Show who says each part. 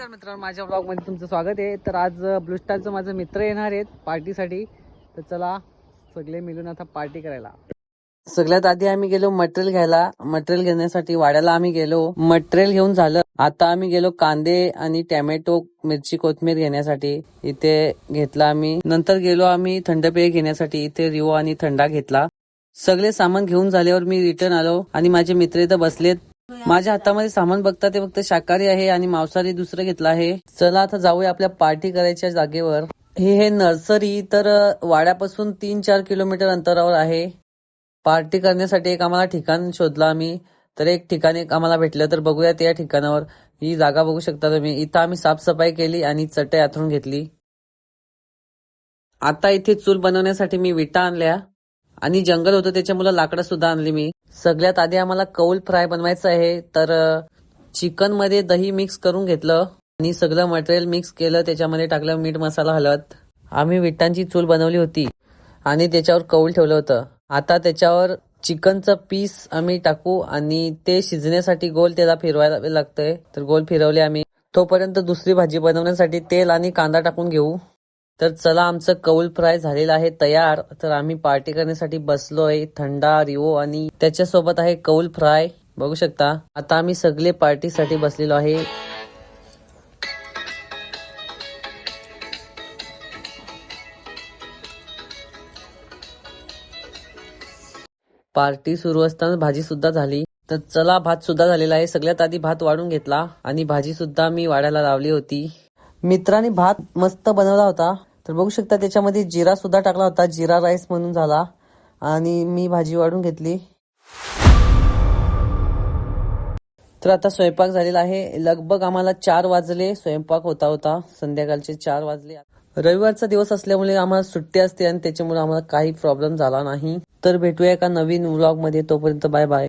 Speaker 1: तर मित्रांनो, माझ्या ब्लॉग मध्ये तुमचं स्वागत आहे. तर आज ब्लू स्टारचं माझे मित्र येणार आहेत पार्टीसाठी. तर चला सगळे मिळून आता पार्टी करायला. सगळ्यात आधी आम्ही गेलो मटेरियल घ्यायला. मटेरियल घेण्यासाठी वाड्याला आम्ही गेलो. मटेरियल घेऊन झालं. आता आम्ही गेलो कांदे आणि टॅमॅटो, मिरची, कोथमीर घेण्यासाठी. इथे घेतला आम्ही. नंतर गेलो आम्ही थंड पेय घेण्यासाठी. इथे रिओ आणि थंडा घेतला. सगळे सामान घेऊन झाल्यावर मी रिटर्न आलो आणि माझे मित्र इथं बसलेत. माझ्या हातामध्ये सामान बघता ते फक्त शाकाहारी आहे आणि मांसाहारी दुसरं घेतलं आहे. चला आता जाऊया आपल्या पार्टी करायच्या जागेवर. हे नर्सरी तर वाड्यापासून 3-4 किलोमीटर अंतरावर आहे. पार्टी करण्यासाठी एक आम्हाला ठिकाण शोधलं आम्ही. तर एक ठिकाण आम्हाला भेटलं. तर बघूया त्या ठिकाणावर. ही जागा बघू शकता तुम्ही. इथं आम्ही साफसफाई केली आणि चटई आथरून घेतली. आता इथे चूल बनवण्यासाठी मी विटा आणल्या आणि जंगल होतं त्याच्यामुळे लाकडं सुद्धा आणली मी. सगळ्यात आधी आम्हाला कौल फ्राय बनवायचं आहे. तर चिकन मध्ये दही मिक्स करून घेतलं आणि सगळं मटेरियल मिक्स केलं. त्याच्यामध्ये टाकलं मीठ, मसाला, हळद. आम्ही विटांची चूल बनवली होती आणि त्याच्यावर कौल ठेवलं होतं. आता त्याच्यावर चिकनचं पीस आम्ही टाकू आणि ते शिजण्यासाठी गोल त्याला फिरवायला लागतंय. तर गोल फिरवले आम्ही. तोपर्यंत दुसरी भाजी बनवण्यासाठी तेल आणि कांदा टाकून घेऊ. तर चला, आमचं कौल फ्राय झालेलं आहे तयार. तर आम्ही पार्टी करण्यासाठी बसलोय. थंडा, रिओ आणि त्याच्यासोबत आहे कौल फ्राय. बघू शकता. आता आम्ही सगळे पार्टीसाठी बसलेलो आहे. पार्टी सुरू असताना भाजी सुद्धा झाली. तर चला, भात सुद्धा झालेला आहे. सगळ्यात आधी भात वाढून घेतला आणि भाजी सुद्धा मी वाढायला लावली होती. मित्रांनी भात मस्त बनवला होता. तर बघू शकता त्याच्यामध्ये जिरा सुद्धा टाकला होता. जिरा राईस म्हणून झाला आणि मी भाजी वाढून घेतली. तर आता स्वयंपाक झालेला आहे. लगभग आम्हाला 4 वाजले. स्वयंपाक होता संध्याकाळचे 4 वाजले. रविवारचा दिवस असल्यामुळे आम्हाला सुट्टी असते आणि त्याच्यामुळे आम्हाला काही प्रॉब्लेम झाला नाही. तर भेटूया एका नवीन व्लॉग मध्ये. तोपर्यंत बाय बाय.